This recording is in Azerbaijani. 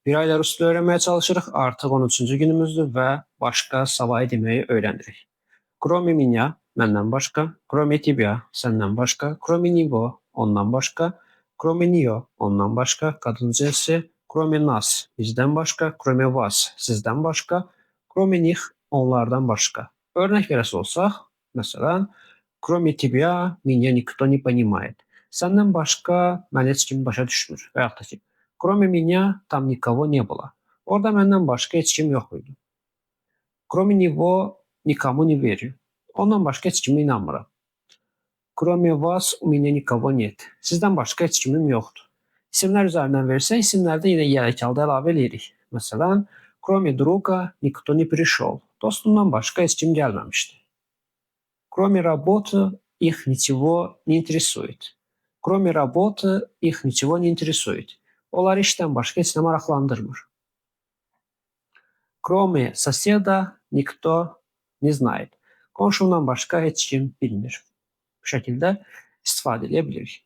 Bir aylar usul öğrenmeye çalışırıq. Artıq 13-cü günümüzdür və başqa savayı deməyi öyrənirik. Кроме меня, məndən başqa. Кроме тебя, səndən başqa. Кроме него, ondan başqa. Кроме нее, ondan başqa. Qadın cinsi. Кроме нас, bizdən başqa. Кроме вас, sizdən başqa. Кроме них, onlardan başqa. Örnək verəsi olsaq, məsələn, Кроме тебя, меня никто не понимает. Səndən başqa məni heç kim başa düşmür. Və yaxud da ki, Кроме меня там никого не было. Orada məndən başqa heç kim yox idi. Кроме него никому не верю. Ondan başqa heç kimə inanmıram. Кроме вас у меня никого нет. Sizdən başqa heç kimim yoxdur. İsimlər üzərindən versək, isimlərdə yenə yeləkəldə əlavə edirik. Məsələn, Кроме друга никто не пришел. Dostumdan başqa heç kim gəlməmişdi. Кроме работы их ничего не интересует. Кроме работы их ничего не интересует. Onları işdən başqa heç nə maraqlandırmır. Кроме соседа никто не знает. Qonşumdan başqa heç kim bilmir. Bu şəkildə istifadə edə bilirik.